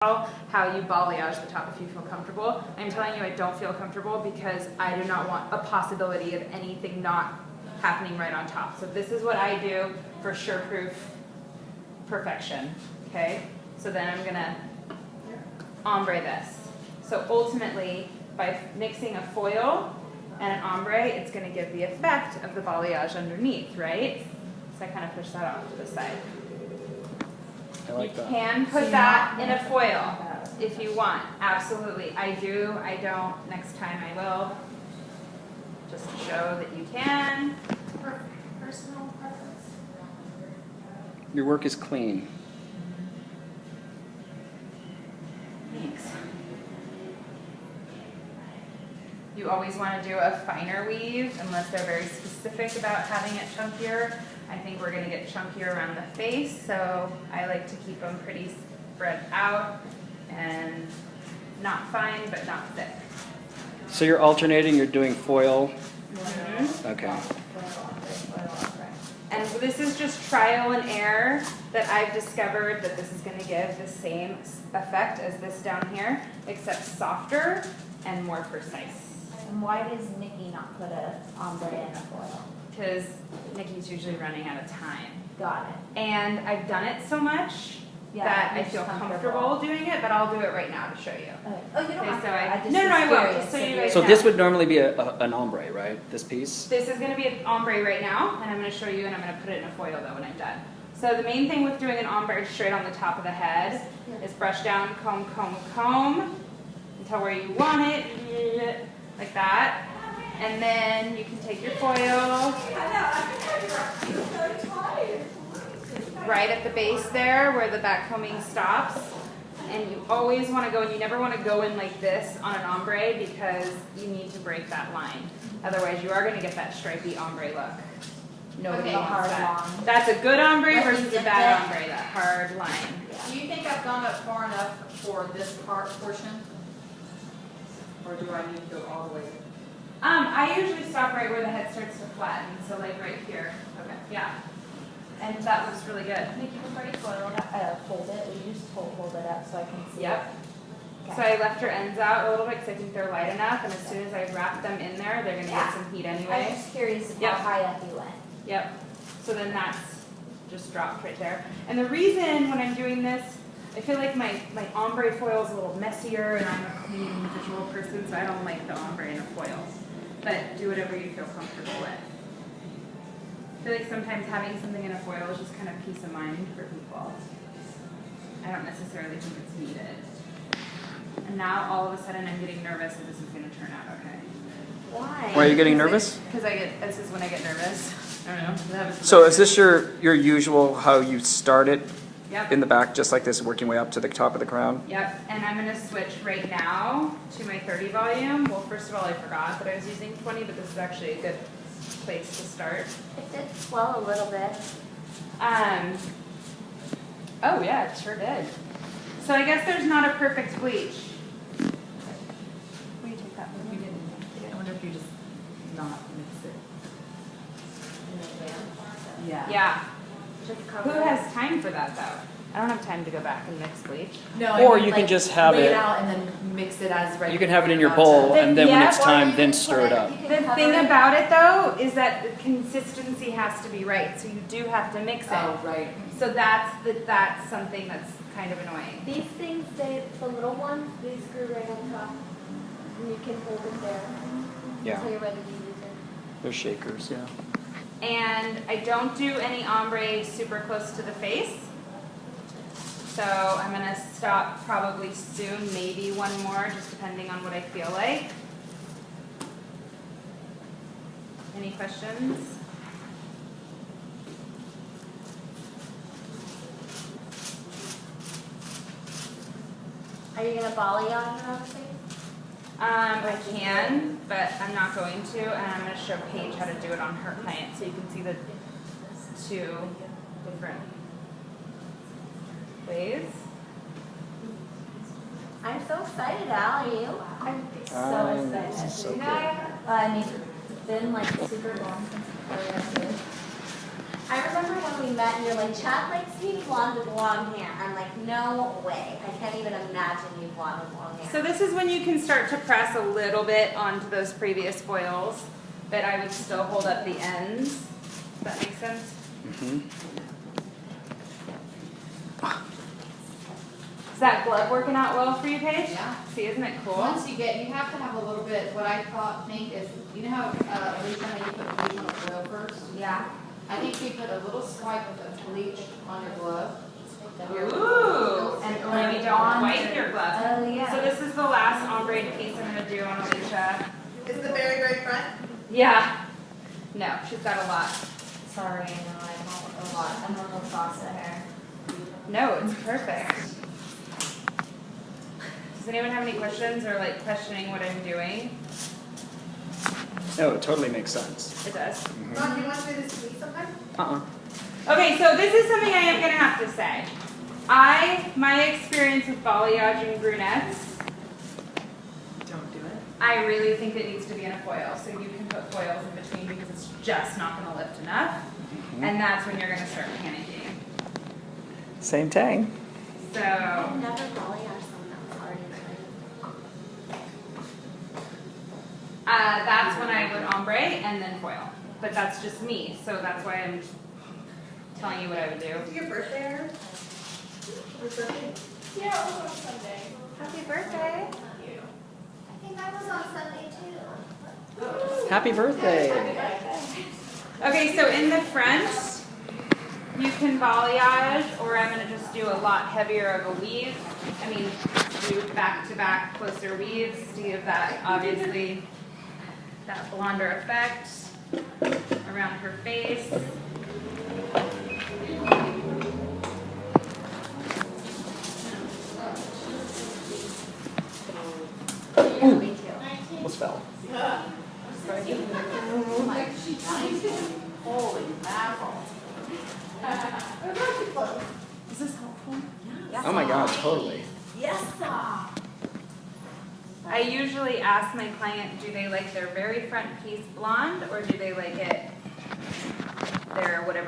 how you balayage the top if you feel comfortable. I'm telling you I don't feel comfortable because I do not want a possibility of anything not happening right on top. So this is what I do for sure-proof perfection, okay? So then I'm gonna ombre this. So ultimately, by mixing a foil and an ombre, it's gonna give the effect of the balayage underneath, right? So I kind of push that off to the side. I like that. You can put that in a foil if you want. Absolutely. I do. I don't. Next time I will. Just to show that you can. For personal preference. Your work is clean. Thanks. You always want to do a finer weave unless they're very specific about having it chunkier. I think we're going to get chunkier around the face, so I like to keep them pretty spread out and not fine, but not thick. So you're alternating, you're doing foil. Mm-hmm. Okay. And this is just trial and error that I've discovered that this is going to give the same effect as this down here, except softer and more precise. And why does Niki not put an ombre in a foil? Because Niki's usually running out of time. Got it. And I've done it so much that I feel comfortable doing it, but I'll do it right now to show you. Okay. Oh, you don't have So to. I just no, was I will. curious Just so if you guys So know. this would normally be an ombre, right? This piece? This is going to be an ombre right now, and I'm going to show you, and I'm going to put it in a foil though when I'm done. So the main thing with doing an ombre straight on the top of the head is brush down, comb, comb, comb, until where you want it, like that. And then you can take your foil right at the base there where the back combing stops. And you always want to go, and you never want to go in like this on an ombre because you need to break that line. Otherwise you are going to get that stripy ombre look. Nobody wants that. That's a good ombre versus a bad ombre, that hard line. Do you think I've gone up far enough for this portion? Or do I need to go all the way? I usually stop right where the head starts to flatten, so like right here. Okay. Yeah. And that looks really good. Niki, before you fold it, will you just hold it up so I can see Yep. it? So I left her ends out a little bit because I think they're light enough, and as soon as I wrap them in there, they're going to get some heat I anyway. was just curious Yep. how high up you went. Yep. So then that's just dropped right there. And the reason when I'm doing this, I feel like my ombre foil is a little messier, and I'm a clean visual person, so I don't like the ombre in a foil. But do whatever you feel comfortable with. I feel like sometimes having something in a foil is just kind of peace of mind for people. I don't necessarily think it's needed. And now all of a sudden I'm getting nervous that this is going to turn out okay. Why? Why are you getting nervous? Because this is when I get nervous. I don't know. So is this your usual, how you start it Yep. in the back, just like this, working way up to the top of the crown? Yep, and I'm going to switch right now to my 30 volume. Well, first of all, I forgot that I was using 20, but this is actually a good place to start. It did swell a little bit. Oh yeah, it sure did. So I guess there's not a perfect bleach. Will you take that? You didn't. I wonder if you just not mix it. Yeah. Yeah. Just Who cover it. has time for that though? I don't have time to go back and mix bleach. No, Or I mean, you can like, just have lay it- it out and then mix it as regular. You can have it in your bowl, and then when Yeah, it's or time, you then can stir put it up. you can The cover thing it. about it though is that the consistency has to be right, so you do have to mix it. Oh, right. So that's something that's kind of annoying. These things, the little ones, they screw right on top. And you can hold it there Yeah, until you're ready to use it. they're shakers, yeah. And I don't do any ombre super close to the face. So I'm going to stop probably soon, maybe one more, just depending on what I feel like. Any questions? Are you going to balayage around the face? I can, but I'm not going to, and I'm going to show Paige how to do it on her client so you can see the two different ways. I'm so excited, Al. Are you? I'm so I'm excited. so good. I mean, it's been like super long since I did. I remember when we met and you're like, Chad likes me blonde with long hair. I'm like, no way. I can't even imagine you blonde with long hair. So this is when you can start to press a little bit onto those previous foils, but I would still hold up the ends. Does that make sense? Mm-hmm. Is that glove working out well for you, Paige? Yeah. See, isn't it cool? Once you have to have a little bit, what I think is, you know how, Alicia, how you put bleach on the foil first? Yeah. I think you put a little swipe of the bleach on your glove. Ooh, and maybe don't wipe your glove. Oh, yeah. So this is the last ombre piece I'm going to do on Alicia. Is the very, very front? Yeah. No, she's got a lot. Sorry, I know I have a lot. I'm a little sauce hair. No, it's perfect. Does anyone have any questions or like questioning what I'm doing? No, it totally makes sense. It does. Ron, do you want to do this to me sometime? Uh-uh. Okay, so this is something I am going to have to say. My experience with balayage and brunettes, Don't do it. I really think it needs to be in a foil. So you can put foils in between because it's just not going to lift enough. And that's when you're going to start panicking. Same thing. So, I've never balayaged someone that was already married. that's when I would ombre and then foil. But that's just me. So that's why I'm telling you what I would do. Is it your birthday, Aaron? Your birthday? Yeah, it was on Sunday. Happy birthday. I think I was on Sunday too. Happy birthday. Okay, so in the front, you can balayage, or I'm going to just do a lot heavier of a weave. I mean, do back-to-back closer weaves to give that, obviously, that blonder effect around her face. Me too. Almost fell. Holy mackerel. Is this helpful? Oh my God, totally. Yes, sir. I usually ask my client, do they like their very front piece blonde, or do they like it their whatever